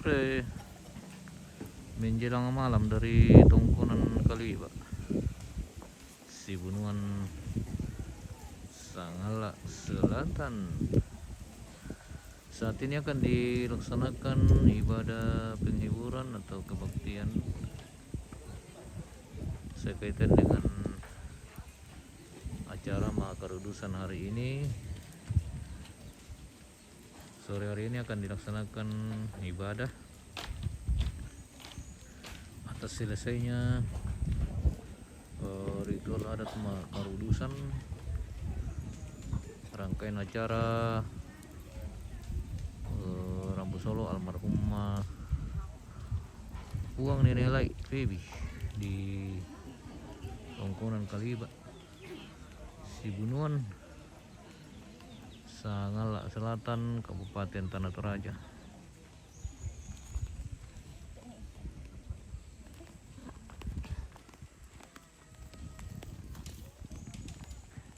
sore menjelang malam dari Tongkonan Kaliba, Sibunuan Sangala Selatan. Saat ini akan dilaksanakan ibadah penghiburan atau kebaktian sekaitan dengan acara Makarudusan hari ini. Sore hari ini akan dilaksanakan ibadah atas selesainya ritual adat Makarudusan, rangkaian acara Rambu Solo almarhumah Puang Nenek Lai Febi di Tongkonan Kaliba, Sibunuan Sangala Selatan, Kabupaten Tanah Toraja.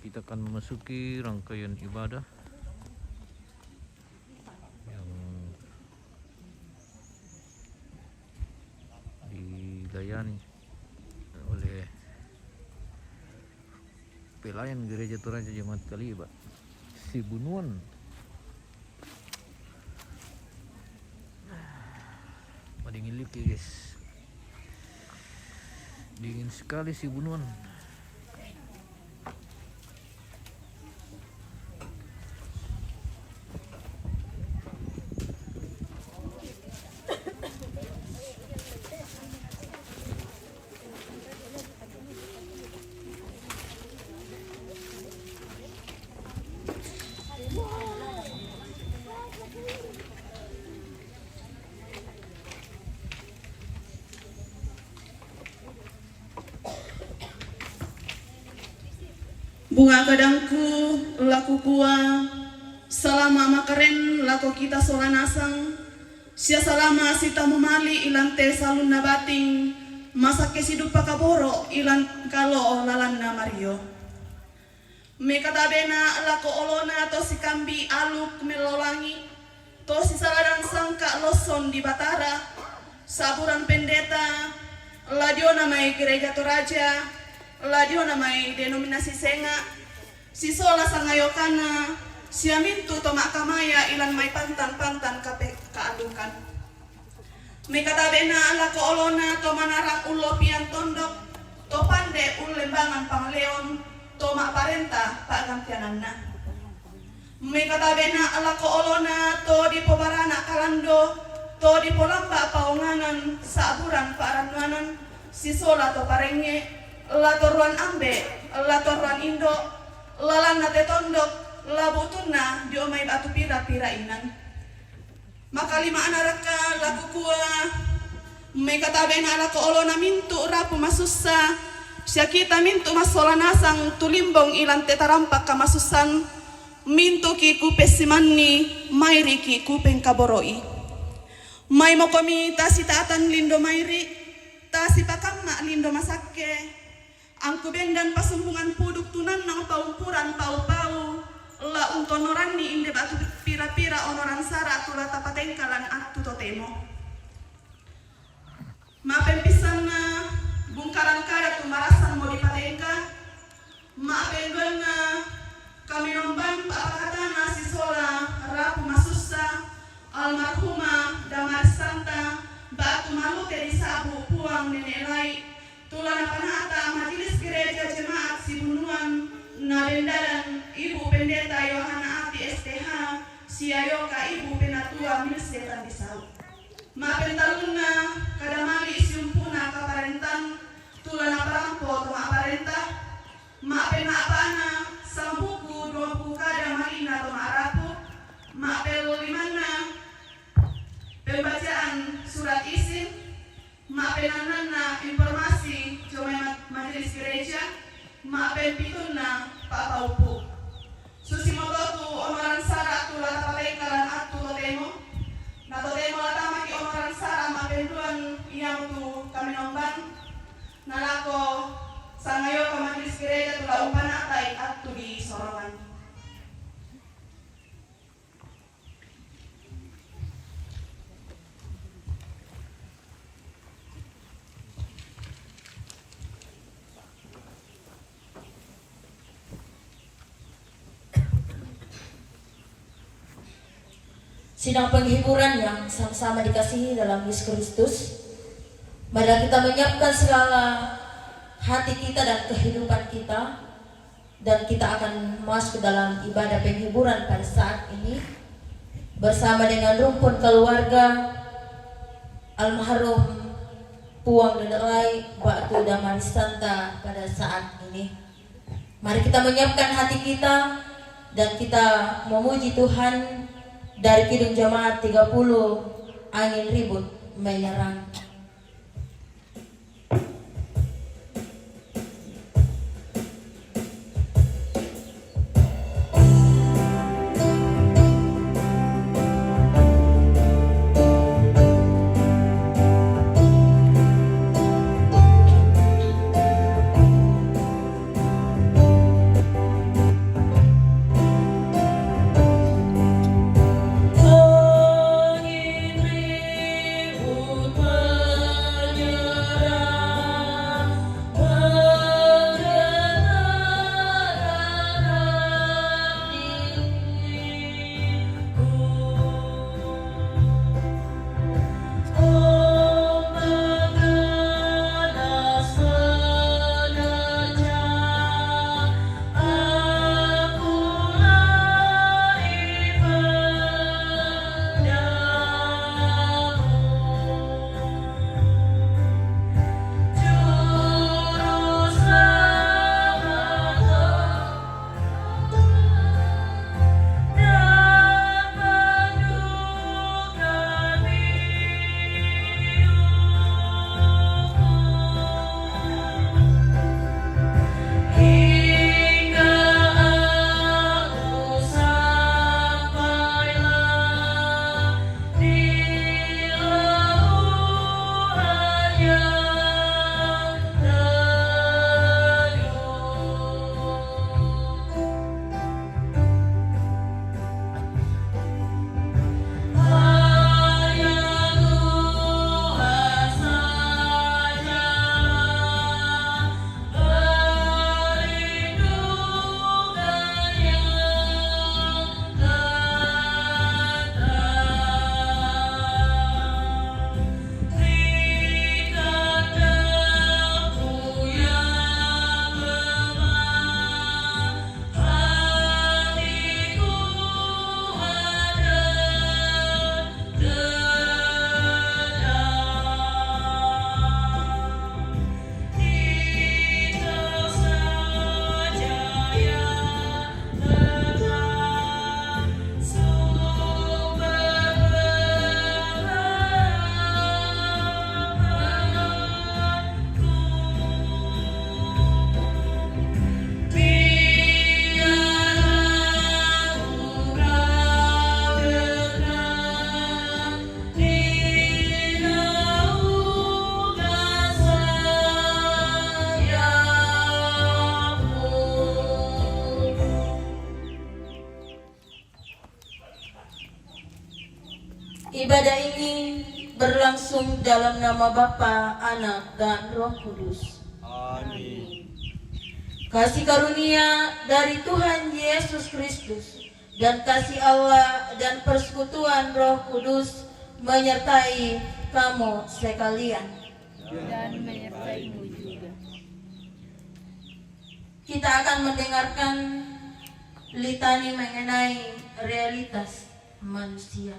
Kita akan memasuki rangkaian ibadah yang dilayani oleh pelayan Gereja Toraja Jemaat Kaliba, Sibunuan. Dingin lagi guys, dingin sekali Sibunuan. Bunga kadangku laku kuah, selama makaren laku kita solanasang, sia selama sita memali ilante salun nabating, masa kesidup pakaboro ilan kalo lalan na Mario. Me katabena laku olona to si kambi aluk melolangi, to si saladan sangka loson di Batara, saburan pendeta, ladio namai Gereja Toraja, ladio namai denominasi senga, si sola sangayokana, si amintu tomak kamaya ilan mai pantan kaadukan. Me katabena ala koolona to manarang ulo pian tondok, to pande ulembangan pangleon, tomak parenta pagantiananna. Me katabena ala koolona to di pobarana kalando, to di polamba paonganan saaburan paaranuanan, si sola to parenge, latoruan ambe, latoruan indo, lalan nate tondok, labutuna diomai batu pira-pira inan. Maka lima anaraka laku kuah, mereka tabena laku olona mintu rapu masussa, syakita mintu masola nasang tulimbong ilan tetarampak kamasusan, mintu ki kupe simanni, mairi ki kupeng kaboroi. Mai mokomi tasi taatan lindo mairi, tasi pakamma lindo masake. Angku bendan pasumbungan puduk tunan nang paumpuran pau-pau, la untonorani inde batu pira-pira onoran sara tula tapatengkalan atu totemo. Mapen pisana bungkaran kaya tumarasan mau dipatengka, mapen belna kami nomban paakatana si sola rapu masussa, almarhumah damar santa, batu malute di sabu Puang Nenek Lai, tulana panata Majelis Gereja Jemaat Sibunuan nabendalan Ibu Pendeta Yohana Ati STH Siayoka Ibu Penatua Milsetan Bisau. Mapentaluna kadamali siumpuna kaparentan tulana parampo tuma aparenta, mapena apana sambuku 20 kada malina tuma arapu, mapel limana pembacaan surat isin, mapenanana informasi jomai Majelis Gereja, mapen pituna papaupu. Susi mototu omaran sara tu lata palekalan atu totemo, na totemo lata maki omaran sara mapen duan yang tu kami nomban, nalako sangayo ke Majelis Gereja tula umpanatai sidang penghiburan yang sama-sama dikasihi dalam Yesus Kristus. Mari kita menyiapkan segala hati kita dan kehidupan kita, dan kita akan masuk ke dalam ibadah penghiburan pada saat ini bersama dengan rumpun keluarga almarhum Puang Dedelai Batu Damaristanta pada saat ini. Mari kita menyiapkan hati kita dan kita memuji Tuhan dari Kidung Jemaat 30, Angin Ribut Menyerang. Ibadah ini berlangsung dalam nama Bapa, Anak, dan Roh Kudus. Amin. Kasih karunia dari Tuhan Yesus Kristus dan kasih Allah dan persekutuan Roh Kudus menyertai kamu sekalian. Dan menyertaimu juga. Kita akan mendengarkan litani mengenai realitas manusia.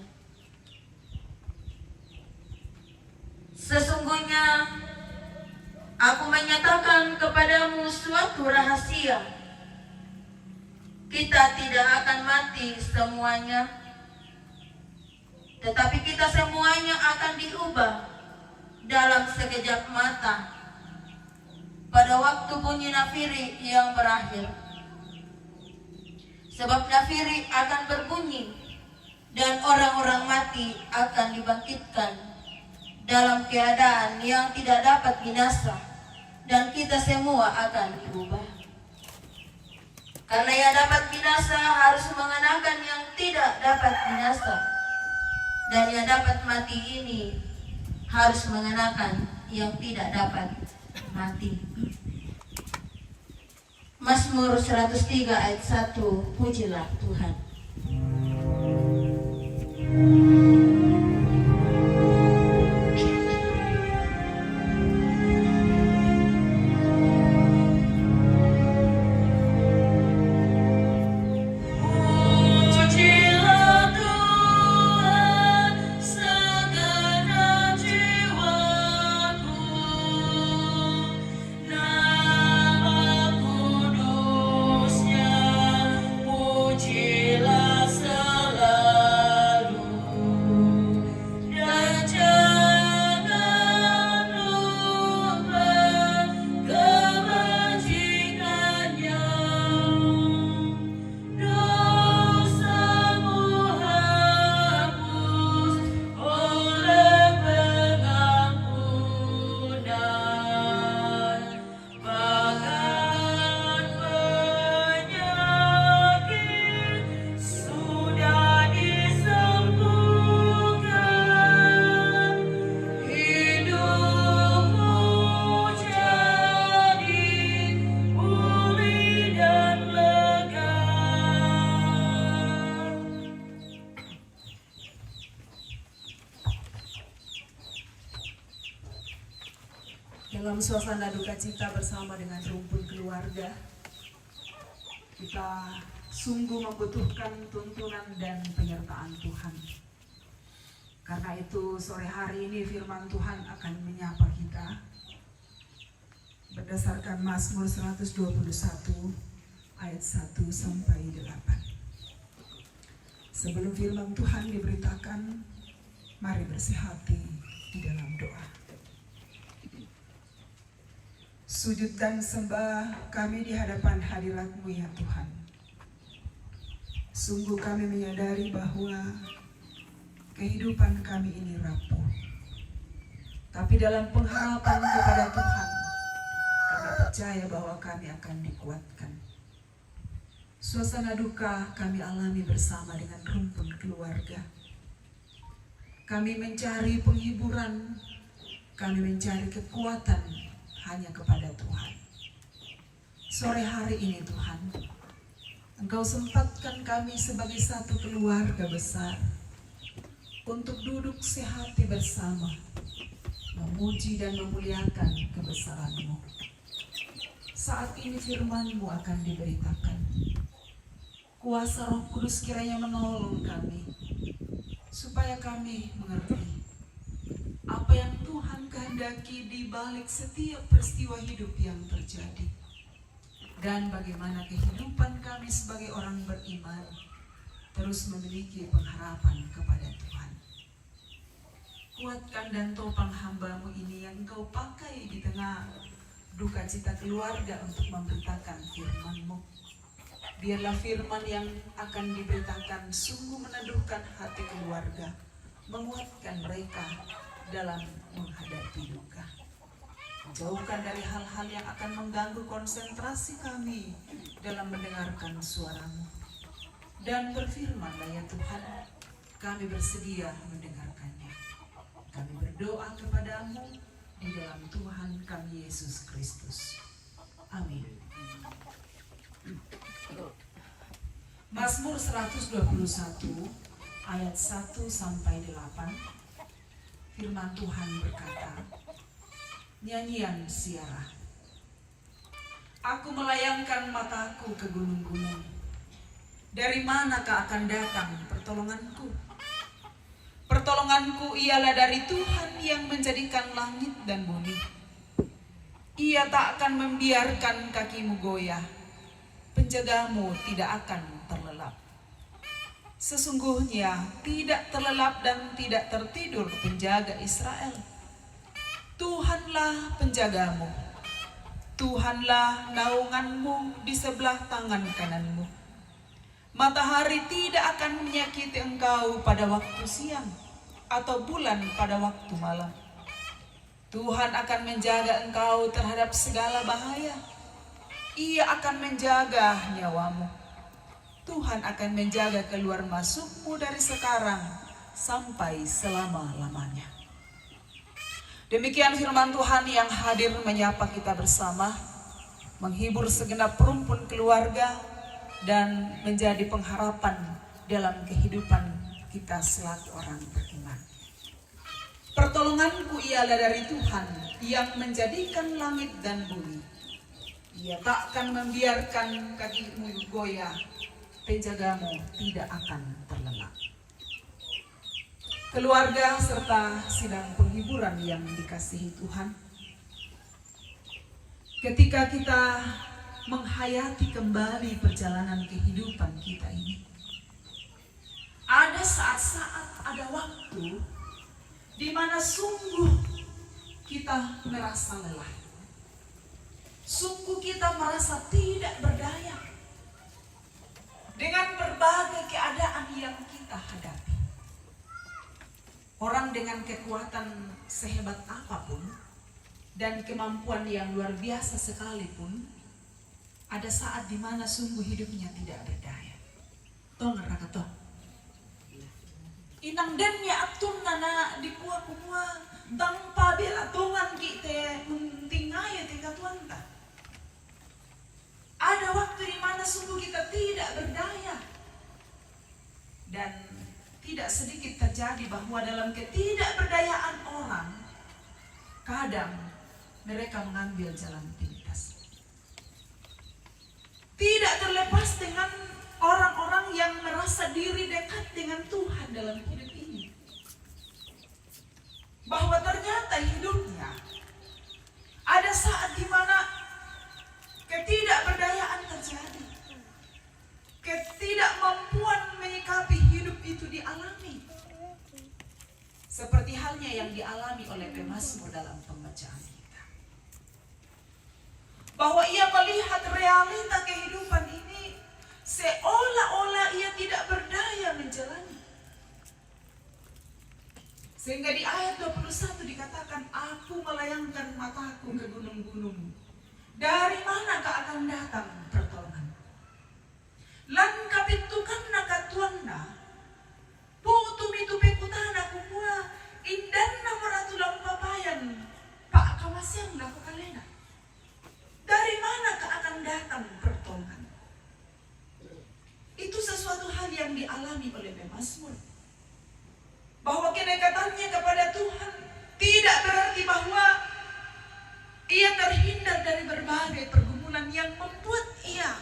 Sesungguhnya aku menyatakan kepadamu suatu rahasia. Kita tidak akan mati semuanya, tetapi kita semuanya akan diubah dalam sekejap mata pada waktu bunyi nafiri yang berakhir. Sebab nafiri akan berbunyi dan orang-orang mati akan dibangkitkan dalam keadaan yang tidak dapat binasa, dan kita semua akan diubah. Karena yang dapat binasa harus mengenakan yang tidak dapat binasa, dan yang dapat mati ini harus mengenakan yang tidak dapat mati. Mazmur 103 ayat 1, pujilah Tuhan. Dalam suasana duka cita bersama dengan rumpun keluarga, kita sungguh membutuhkan tuntunan dan penyertaan Tuhan. Karena itu sore hari ini firman Tuhan akan menyapa kita berdasarkan Mazmur 121 ayat 1 sampai 8. Sebelum firman Tuhan diberitakan, mari bersihati di dalam doa. Sujud dan sembah kami di hadapan hadirat-Mu ya Tuhan. Sungguh kami menyadari bahwa kehidupan kami ini rapuh. Tapi dalam pengharapan kepada Tuhan, kami percaya bahwa kami akan dikuatkan. Suasana duka kami alami bersama dengan rumpun keluarga. Kami mencari penghiburan, kami mencari kekuatan hanya kepada Tuhan. Sore hari ini Tuhan, Engkau sempatkan kami sebagai satu keluarga besar untuk duduk sehati bersama, memuji dan memuliakan kebesaran-Mu. Saat ini firman-Mu akan diberitakan. Kuasa Roh Kudus kiranya menolong kami, supaya kami mengerti apa yang Tuhan kehendaki di balik setiap peristiwa hidup yang terjadi. Dan bagaimana kehidupan kami sebagai orang beriman terus memiliki pengharapan kepada Tuhan. Kuatkan dan topang hamba-Mu ini yang Engkau pakai di tengah duka cita keluarga untuk memberitakan firman-Mu. Biarlah firman yang akan diberitakan sungguh meneduhkan hati keluarga, menguatkan mereka dalam menghadapi duka. Jauhkan dari hal-hal yang akan mengganggu konsentrasi kami dalam mendengarkan suara-Mu. Dan berfirmanlah ya Tuhan, kami bersedia mendengarkannya. Kami berdoa kepadamu di dalam Tuhan kami Yesus Kristus. Amin. Mazmur 121 ayat 1 sampai 8. Firman Tuhan berkata, nyanyian siara. Aku melayangkan mataku ke gunung-gunung. Dari manakah akan datang pertolonganku? Pertolonganku ialah dari Tuhan yang menjadikan langit dan bumi. Ia tak akan membiarkan kakimu goyah. Penjagamu tidak akan terlelap. Sesungguhnya tidak terlelap dan tidak tertidur penjaga Israel. Tuhanlah penjagamu. Tuhanlah naunganmu di sebelah tangan kananmu. Matahari tidak akan menyakiti engkau pada waktu siang, atau bulan pada waktu malam. Tuhan akan menjaga engkau terhadap segala bahaya. Ia akan menjaga nyawamu. Tuhan akan menjaga keluar masukmu dari sekarang sampai selama-lamanya. Demikian firman Tuhan yang hadir menyapa kita bersama, menghibur segenap rumpun keluarga, dan menjadi pengharapan dalam kehidupan kita selaku orang beriman. Pertolonganku ialah dari Tuhan yang menjadikan langit dan bumi. Ia takkan membiarkan kakimu goyah, penjagamu tidak akan terlelap. Keluarga serta sidang penghiburan yang dikasihi Tuhan, ketika kita menghayati kembali perjalanan kehidupan kita ini, ada saat-saat, ada waktu di mana sungguh kita merasa lelah. Sungguh kita merasa tidak berdaya dengan berbagai keadaan yang kita hadapi. Orang dengan kekuatan sehebat apapun dan kemampuan yang luar biasa sekalipun, ada saat di mana sungguh hidupnya tidak berdaya. Tong raka tong. Inang dennya atun nana di kumua tanpa bela tongan kita mentingaya tingkat tuanta. Ada waktu di mana sungguh kita tidak berdaya. Dan tidak sedikit terjadi bahwa dalam ketidakberdayaan orang, kadang mereka mengambil jalan pintas. Tidak terlepas dengan orang-orang yang merasa diri dekat dengan Tuhan dalam hidup ini, bahwa ternyata hidupnya ada saat di mana ketidakberdayaan terjadi, ketidakmampuan menyikapi hidup itu dialami, seperti halnya yang dialami oleh pemazmur dalam pembacaan kita, bahwa ia melihat realita kehidupan ini seolah-olah ia tidak berdaya menjalani. Sehingga di ayat 21 dikatakan, aku melayangkan mataku ke gunung-gunung, dari manakah akan datang pertolongan? Lan kapitukan nakatuangna, putu mitu pekutana kumua, indanna maratulang papayan, pak kamasyang na kalena. Dari manakah akan datang pertolongan? Itu sesuatu hal yang dialami oleh pemazmur, bahwa kedekatannya kepada Tuhan tidak berarti bahwa ia terhindar dari berbagai pergumulan yang membuat ia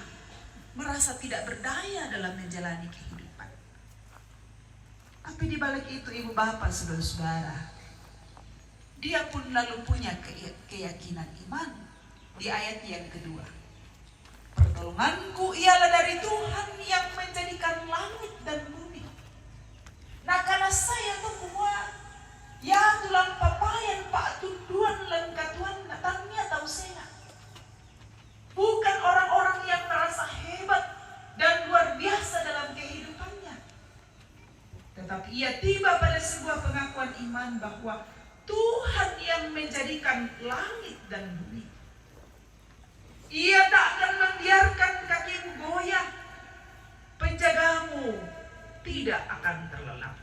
merasa tidak berdaya dalam menjalani kehidupan. Tapi di balik itu, ibu bapak, saudara-saudara, dia pun lalu punya keyakinan iman di ayat yang kedua. Pertolonganku ialah dari Tuhan yang menjadikan langit dan bumi. Nah, karena saya tuh semua ya tulang papayan pak tunduan lengkatuan natangnya tahu saya. Bukan orang-orang yang merasa hebat dan luar biasa dalam kehidupannya, tetapi ia tiba pada sebuah pengakuan iman bahwa Tuhan yang menjadikan langit dan bumi. Ia tak akan membiarkan kakimu goyah, penjagamu tidak akan terlelap.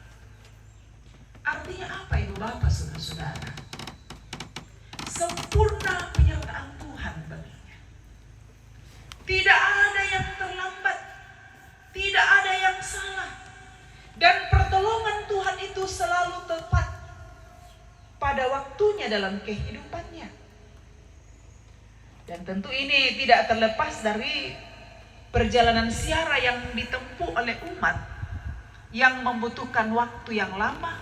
Artinya apa, ibu bapak, saudara-saudara? Sempurna penyertaan Tuhan baginya. Tidak ada yang terlambat, tidak ada yang salah, dan pertolongan Tuhan itu selalu tepat pada waktunya dalam kehidupannya. Dan tentu ini tidak terlepas dari perjalanan ziarah yang ditempuh oleh umat yang membutuhkan waktu yang lama,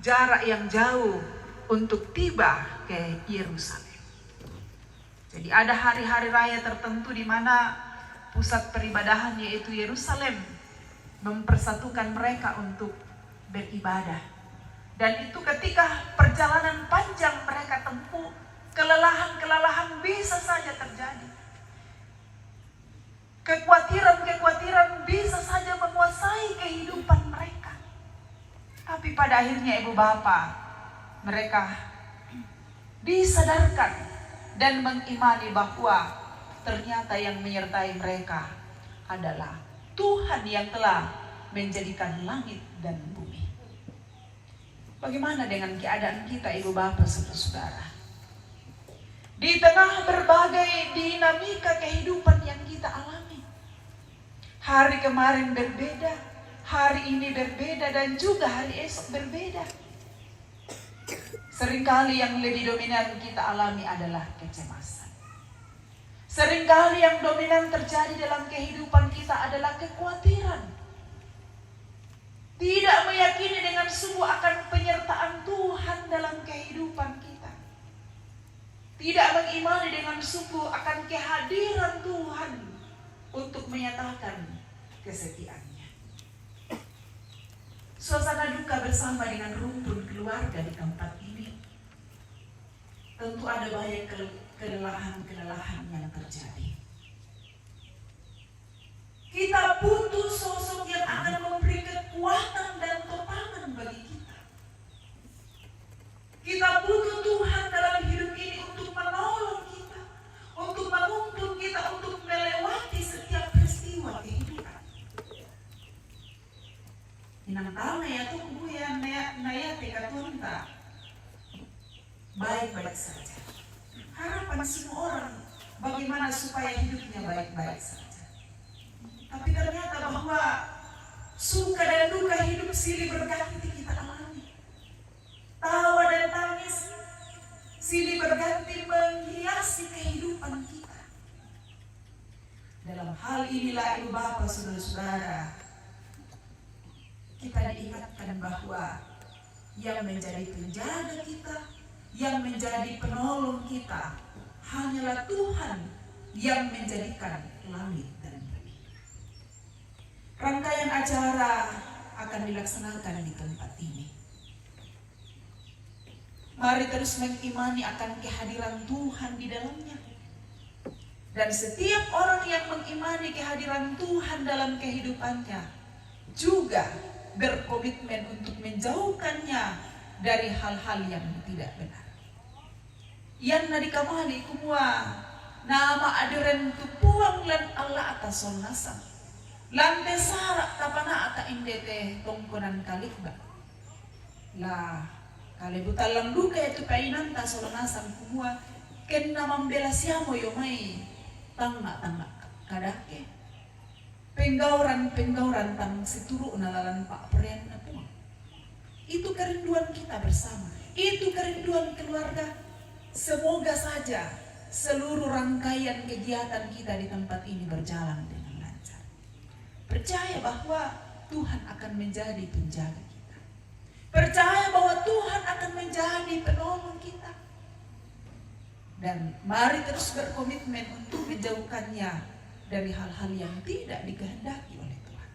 jarak yang jauh untuk tiba ke Yerusalem. Jadi ada hari-hari raya tertentu di mana pusat peribadahan yaitu Yerusalem mempersatukan mereka untuk beribadah. Dan itu ketika perjalanan panjang mereka tempuh, kelelahan-kelelahan bisa saja terjadi. Kekhawatiran-kekhawatiran bisa saja menguasai kehidupan mereka. Tapi pada akhirnya, ibu bapak, mereka disadarkan dan mengimani bahwa ternyata yang menyertai mereka adalah Tuhan yang telah menjadikan langit dan bumi. Bagaimana dengan keadaan kita, ibu bapak, saudara-saudara? Di tengah berbagai dinamika kehidupan yang kita alami, hari kemarin berbeda, hari ini berbeda dan juga hari esok berbeda. Seringkali yang lebih dominan kita alami adalah kecemasan. Seringkali yang dominan terjadi dalam kehidupan kita adalah kekhawatiran. Tidak meyakini dengan sungguh akan penyertaan Tuhan dalam kehidupan kita. Tidak mengimani dengan sungguh akan kehadiran Tuhan untuk menyatakan kesetiaannya. Suasana duka bersama dengan rumpun keluarga di tempat ini. Tentu ada banyak kelelahan yang terjadi. Kita butuh sosok yang akan memberi kekuatan dan topangan bagi kita. Kita butuh Tuhan dalam hidup ini untuk menolong kita, untuk menuntun kita, untuk melewati setiap peristiwa kehidupan. Inang tahu na ya tuh buya naya teka tunta baik-baik saja. Harapan semua orang bagaimana supaya hidupnya baik-baik saja. Tapi ternyata bahwa suka dan duka hidup silih berganti kita alami. Tawa dan tangis silih berganti menghiasi kehidupan kita. Dalam hal inilah ibu bapak saudara-saudara, kita diingatkan bahwa yang menjadi penjaga kita, yang menjadi penolong kita hanyalah Tuhan yang menjadikan langit dan bumi. Rangkaian acara akan dilaksanakan di tempat ini. Mari terus mengimani akan kehadiran Tuhan di dalamnya. Dan setiap orang yang mengimani kehadiran Tuhan dalam kehidupannya juga berkomitmen untuk menjauhkannya dari hal-hal yang tidak benar. Yan na dikamali kumwa nama adiren tupuang lan Allah atas solnasang. Lante sarak tapana ata indete tongkonan kalikba. Lah kalibutan lang duka itu kainan ta solnasang kumwa ken namang bela siamo yomay tanga kadake. Penggauran tang situru nalalan pak perian na po. Itu kerinduan kita bersama. Itu kerinduan keluarga. Semoga saja seluruh rangkaian kegiatan kita di tempat ini berjalan dengan lancar. Percaya bahwa Tuhan akan menjadi penjaga kita. Percaya bahwa Tuhan akan menjadi penolong kita. Dan mari terus berkomitmen untuk menjauhkannya dari hal-hal yang tidak dikehendaki oleh Tuhan.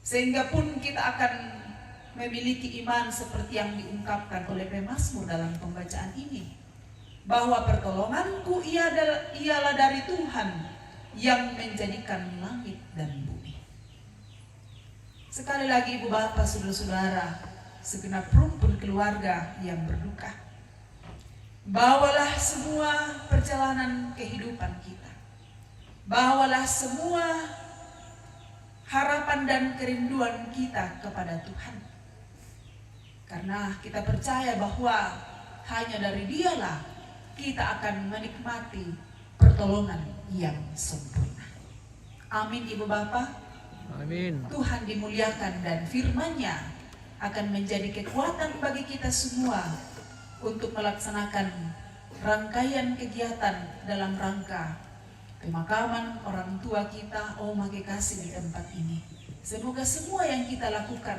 Sehingga pun kita akan memiliki iman seperti yang diungkapkan oleh pemazmur dalam pembacaan ini, bahwa pertolonganku ialah dari Tuhan yang menjadikan langit dan bumi. Sekali lagi ibu bapak saudara-saudara, segenap rumpun keluarga yang berduka, bawalah semua perjalanan kehidupan kita, bawalah semua harapan dan kerinduan kita kepada Tuhan. Karena kita percaya bahwa hanya dari Dialah kita akan menikmati pertolongan yang sempurna. Amin ibu bapak. Amin. Tuhan dimuliakan dan firman-Nya akan menjadi kekuatan bagi kita semua untuk melaksanakan rangkaian kegiatan dalam rangka pemakaman orang tua kita, Oma Kekasih di tempat ini. Semoga semua yang kita lakukan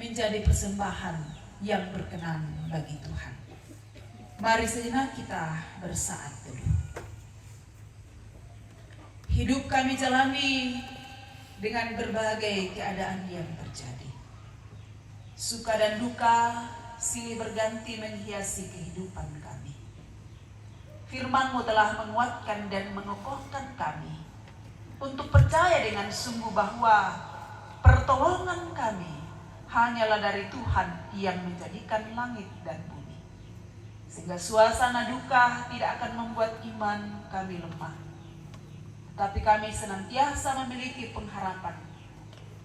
menjadi persembahan yang berkenan bagi Tuhan. Mari sejenak kita bersaat teduh. Hidup kami jalani dengan berbagai keadaan yang terjadi. Suka dan duka silih berganti menghiasi kehidupan kami. Firman-Mu telah menguatkan dan mengokohkan kami untuk percaya dengan sungguh bahwa pertolongan kami hanyalah dari Tuhan yang menjadikan langit dan bumi. Sehingga suasana duka tidak akan membuat iman kami lemah. Tapi kami senantiasa memiliki pengharapan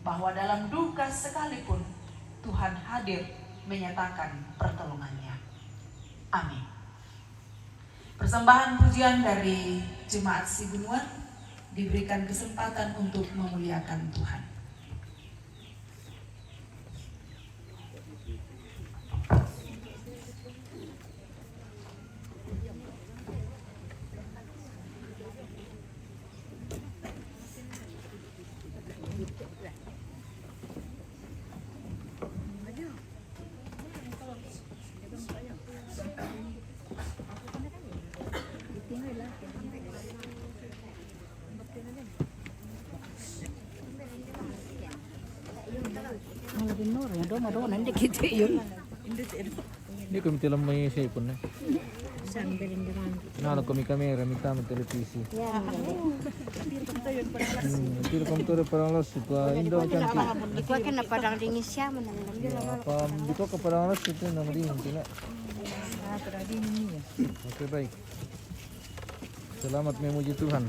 bahwa dalam duka sekalipun Tuhan hadir menyatakan pertolongannya. Amin. Persembahan pujian dari Jemaat Sibunuan diberikan kesempatan untuk memuliakan Tuhan. nanti gitu yun. Hindi kami tilang may cellphone na. Nalo kami kamera, minta mo televisi. Tiro komputero parang los, pa indo cantik. Ikaw kan na parang ringis siya man lang. Apa dito ka parang los itu nama din tila. Oke baik. Selamat memuji Tuhan.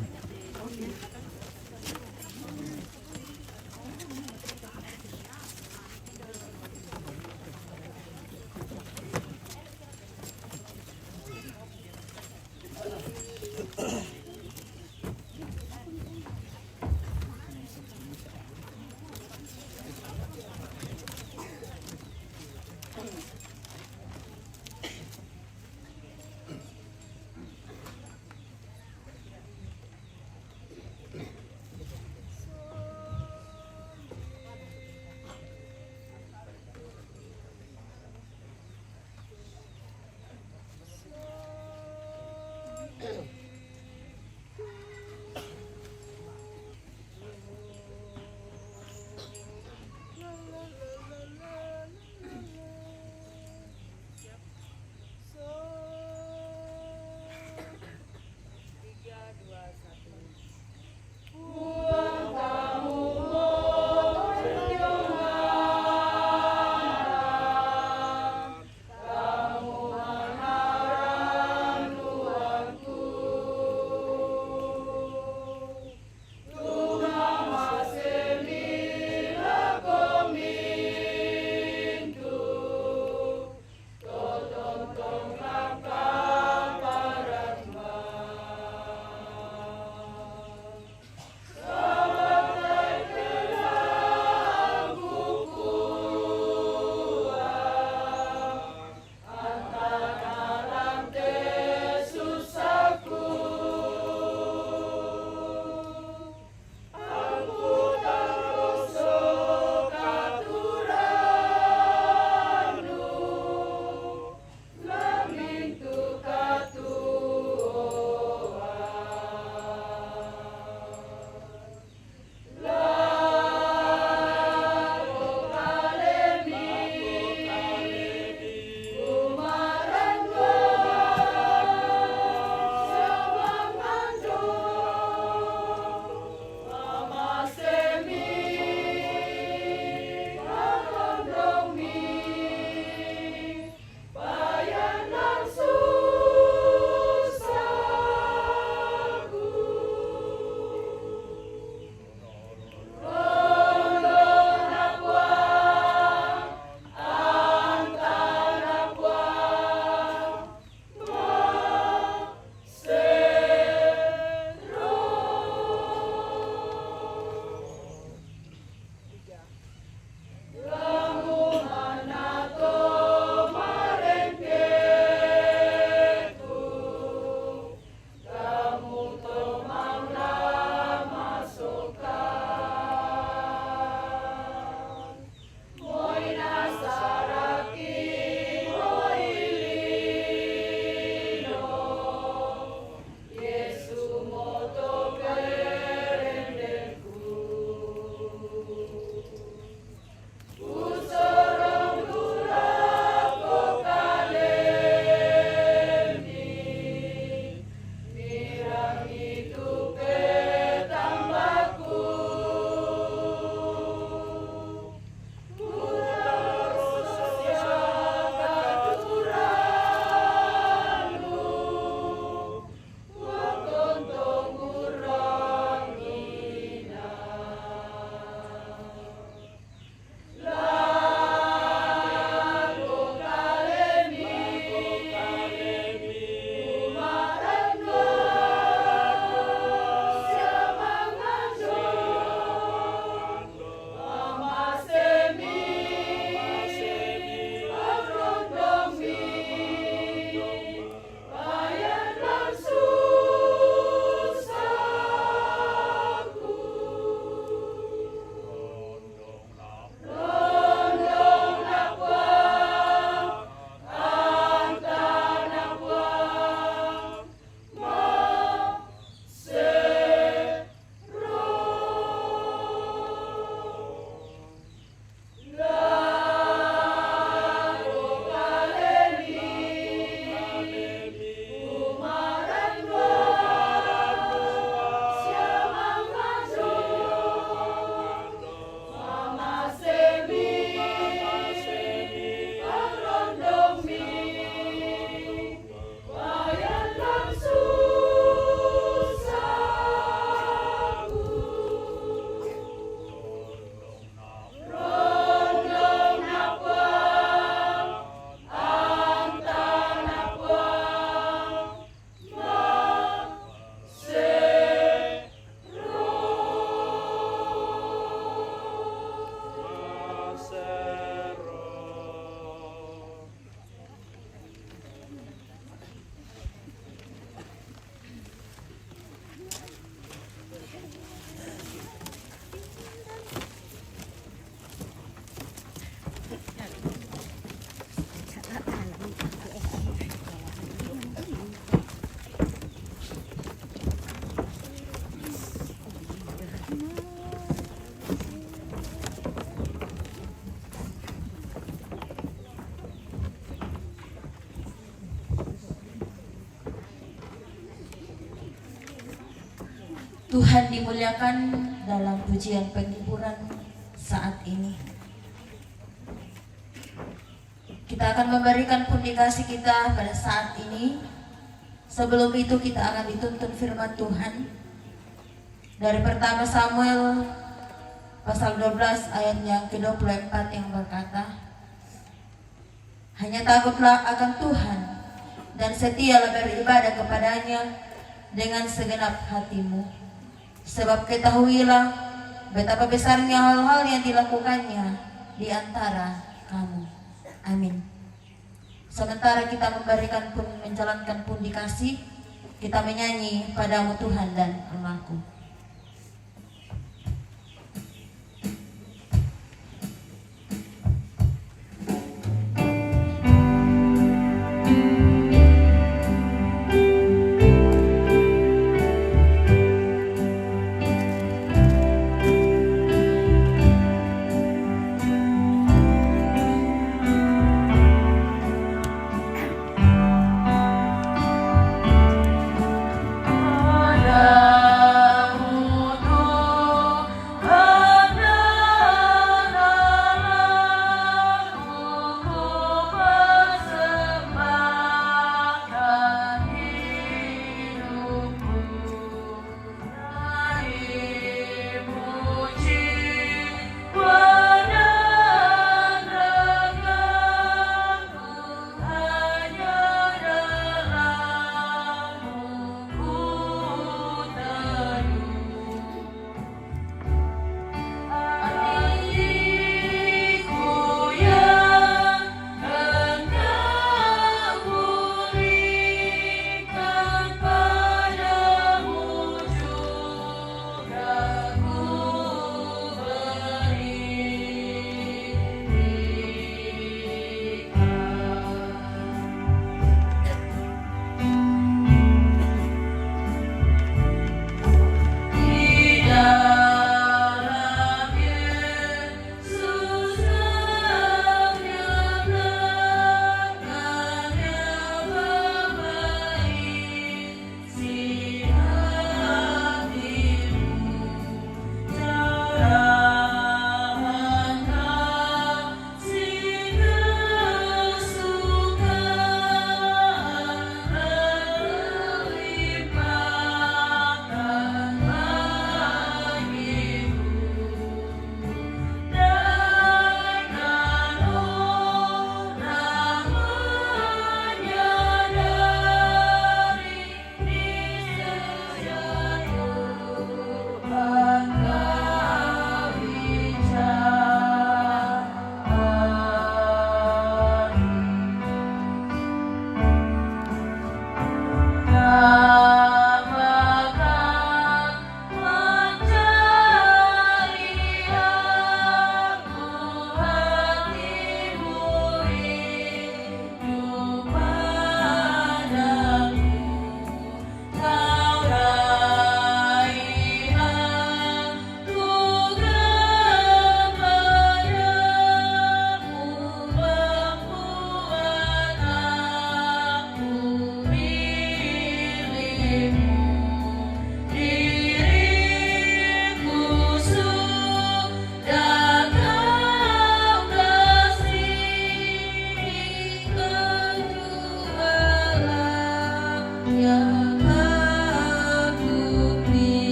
Tuhan dimuliakan dalam pujian penghiburan saat ini. Kita akan memberikan pundikasi kita pada saat ini. Sebelum itu kita akan dituntun firman Tuhan dari pertama Samuel pasal 12 ayat yang ke-24 yang berkata, hanya takutlah akan Tuhan dan setialah beribadah kepadanya dengan segenap hatimu. Sebab ketahuilah betapa besarnya hal-hal yang dilakukannya di antara kamu. Amin. Sementara kita menjalankan pundikasi, kita menyanyi padamu Tuhan dan Allahku.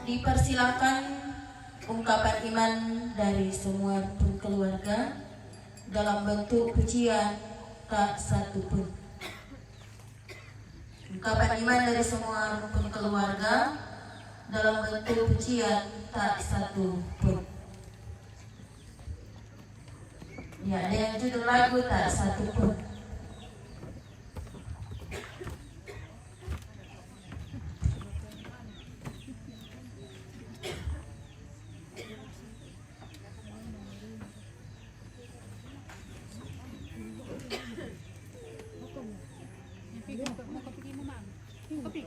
Dipersilakan ungkapan iman dari semua rukun keluarga dalam bentuk pujian tak satu pun. Ungkapan iman dari semua rukun keluarga dalam bentuk pujian tak satu pun. Ya, ada yang judul lagu tak satu pun. Kopi.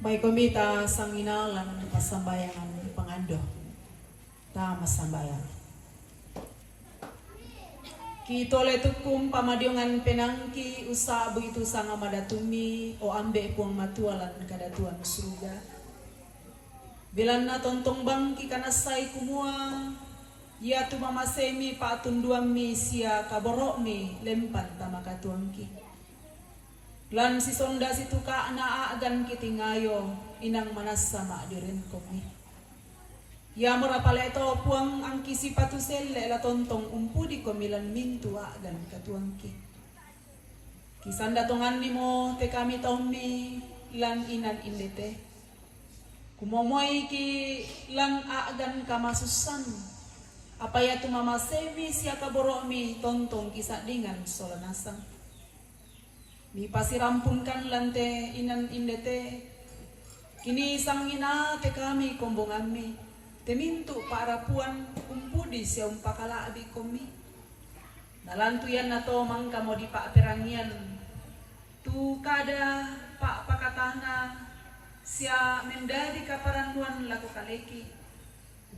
Baik komita sanginalan pasambayangan pangando. Ta masambayang. Kitole tukum pamadyongan penangki usabu itu sanga madatumi o ambe puang matualan kadatuan surga. Bilan na tontong bangki kanasay kumua ya tu mamasemi patunduan mi sia kaborok mi lempan tamakatuangki. Lan si sonda situ ka naagan kitingayo inang manasama diren komi. Ya murapala ito puang ang kisi patuselle la tontong umpudi komilan mintu agan katuangki. Kisanda tongan ni mo te kami tommi lan inan indete. Kumomoy ki lan agan kamasusan. Apaya tu mama sevi siya kaborok mi tontong kisa dengan solanasang. Mi pasirampunkan lante inan indete kini sangina te kami kombongan mi temintu para puan umpudi siya umpakala abi komi nalantuyan na to mangka mo di pa perangian tu kada pa pakatana siya mendadi kaparanduan laku kaleki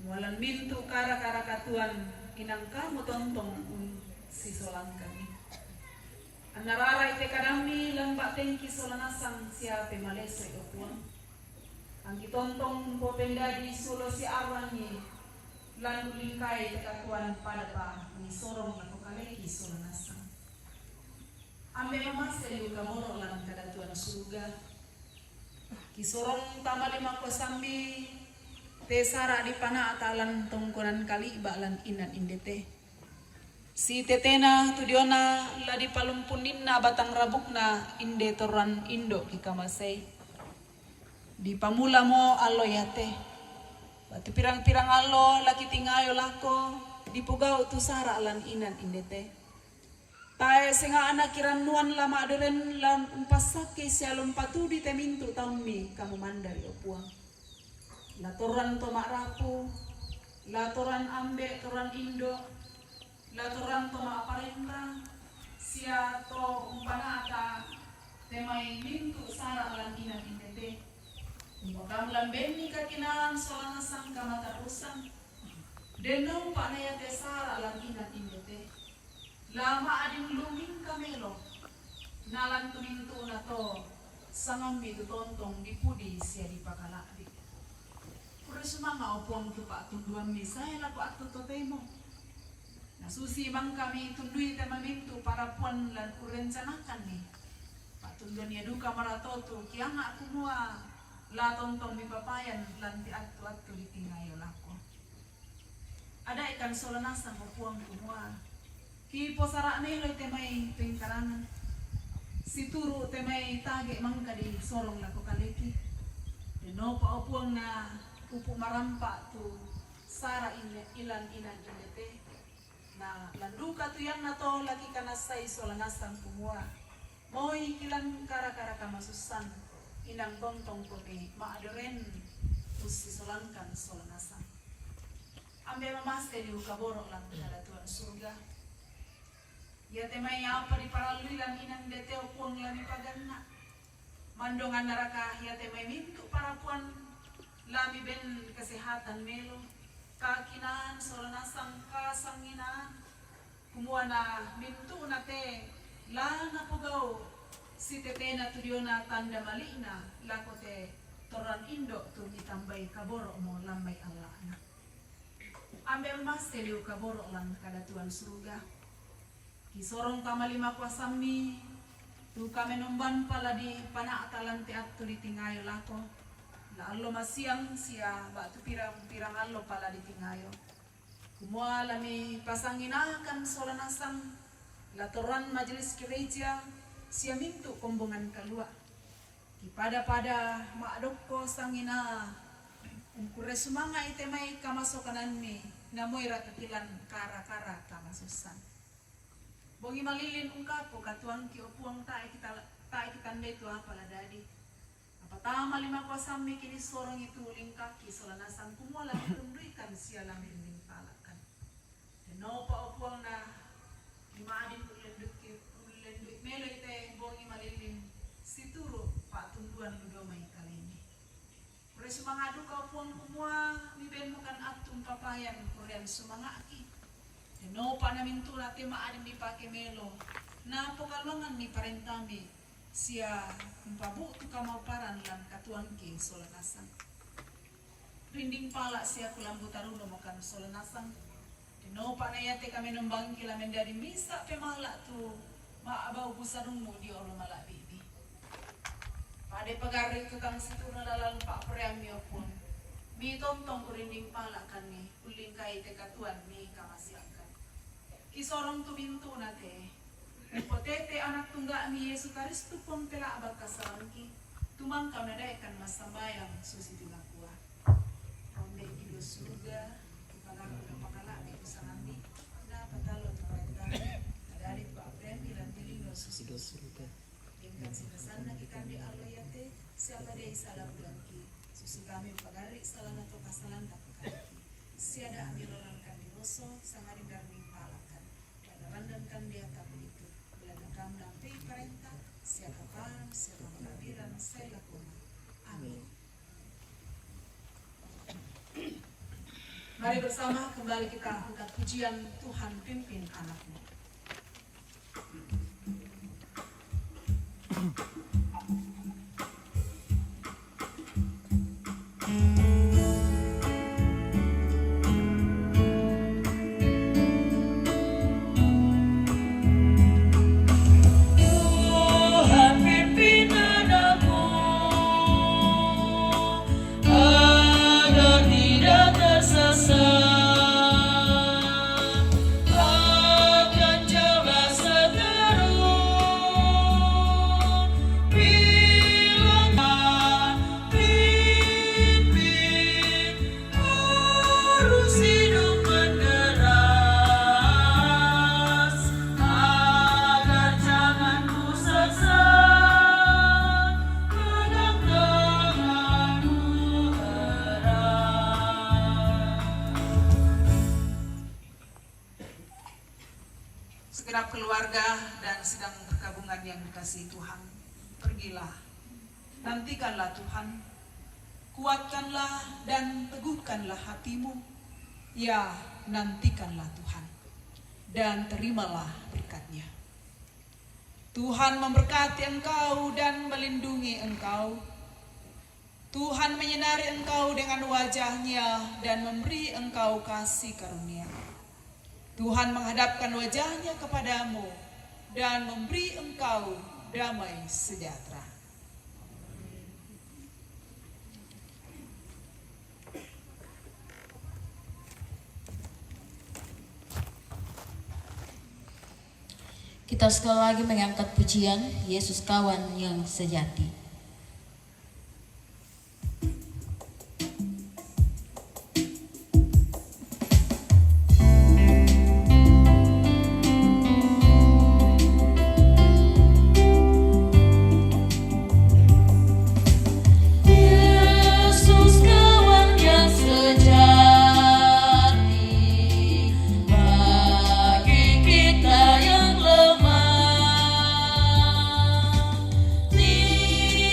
walan mintu kara katuan inang kamu tontong si solang kami. Anararay te kadami lang batengki solanasang siya pe malese okuan. Ang kitontong popenda di sulo si awangi lan lingkay katuan pada pa ni sorong na kaleki solanasang. Ambe mamasel yung kamoro lang kadatuan surga. Kisorong tama lima ko sambi te sara di pana atalan tongkonan kali balan inan indete. Si tetena tudiona la di palumpunin na batang rabuk na inde toran indo kikamasay. Di pamula mo alo yate. Batu pirang-pirang alo laki tingayo lako di pugaw tu sara lan inan indete. Tae singa anak kiranuan lama adoren lan umpasake sialom patudi temintu taumi kamu mandari opuang. Latoran to makrapu, latoran ambe toran indo. Laturan to maaparenta siya to umpanata temay mintu sara lan inan indete. Umpakam lambeni kakinaan solanasang kamatarusan. Denong panaya te sara lan inan indete. Lama ading luming kamelo. Nalan tumintu na to sangambi tutontong dipudi siya di pakalakdi. Pura sumanga upuang tupak tunduan misay laku at tutotemo. Nasusi bang kami tundui temamintu para puan lan kurencanakan ni. Patunduan ya duka maratoto kianga aku mua la tontong mi papayan lan di atu-atu di tingayo lako. Ada ikan solanasang puang kumua. Ki posara nelo temay pengkarangan. Si turu temay tage mangka di sorong lako kaleki. Deno pa puang na pupu marampa tu sara ilan inan indete. Na landuka tu yang nato lagi kanasay solanasang kumua. Moy kilang kara-kara kamasusan inang tontong kami maadoren usi solangkan solanasang. Ambe mamaste di ukaborok lang kadatuan surga. Ya temay apa di paralui lang inang dete upuang lami paganna. Mandongan naraka ya temay mintu para puan lami ben kesehatan melo. Kakinaan solanasang kasanginaan kumuha na mintu na te la na pugaw si tete na tudio na tanda mali na lako te toran indo tu itambay kaboro mo lamay Allah na ambe mas teliu kaboro lang kadatuan surga kisorong tamalima kwasami tu kami numban pala di panaatalan te atto di tingayo lako la allo masiang siya batu pirang-pirang allo pala di tingayo. Kumuha lami pasanginakan solanasang latoran majelis gereja siya mintu kombongan kalua. Kipada-pada maadokko sangina ungkure sumanga itemay kamasokanan mi namoy ratakilan kara-kara kamasusan. Bongi malilin ungkapo katuang kiopuang tae kita ndai tu apa ladadi. Tama lima kwasami kini sorong itu lingkaki solanasang kumula tunduikan siya lang rin palakan. Deno pa opuang na lima adin ulenduk melo ite bongi malilin situro pa tunduan ludo may kalini. Pre sumangadu kau puang kumua miben mukan atum papayan korean sumangaki. No pa namin tula tema adin dipake melo. Na pokalongan ni parentami sia mpabu tu kamauparan lan katuan ke solanasang. Rinding pala sia kulambu taruno makan solanasang. No pa na yate kami nembang kila mendari misa pemala tu maabau busarungmu di olo malabibi. Pada pagari kekang situna dalam pak premio pun. Mi tontong kurinding pala kan ni uling kai te katuan mi kamasiakan. Kisorong tu bintu nate. Potete anak tunggak mi Yesus Kristus pun pela abal kasalangki. Tumang kau nadaikan mas sambayang susi tinakua. Ronde kido surga. Ipagaku na pakala di kusanandi. Dapat talo tu perintah. Nadarit pak premi dan tilino susi do surga. Ingkan sinasan na kikan di aloyate. Siapa dei salah bulanki. Susi kami pagari salah nato kasalan tak kaki. Siada ambil orang kan di roso sangaring darming palakan. Randankan dia kabul itu. Bila negam dampi perintah, siapa paham, siapa pengadilan, saya lakukan. Amin. Mari bersama kembali kita angkat pujian Tuhan pimpin anakmu. Segenap keluarga dan sedang berkabungan yang dikasihi Tuhan, pergilah, nantikanlah Tuhan, kuatkanlah dan teguhkanlah hatimu, ya nantikanlah Tuhan, dan terimalah berkat-Nya. Tuhan memberkati engkau dan melindungi engkau. Tuhan menyinari engkau dengan wajah-Nya dan memberi engkau kasih karunia. Tuhan menghadapkan wajah-Nya kepadamu dan memberi engkau damai sejahtera. Kita sekali lagi mengangkat pujian Yesus kawan yang sejati. Ni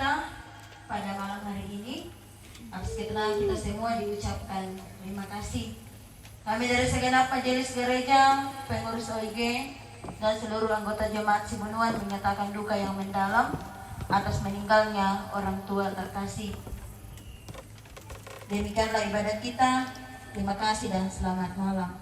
kita pada malam hari ini. Atas ketenangan kita semua diucapkan terima kasih. Kami dari segenap majelis gereja, pengurus OIG, dan seluruh anggota jemaat Sibunuan menyatakan duka yang mendalam atas meninggalnya orang tua terkasih. Demikianlah ibadah kita. Terima kasih dan selamat malam.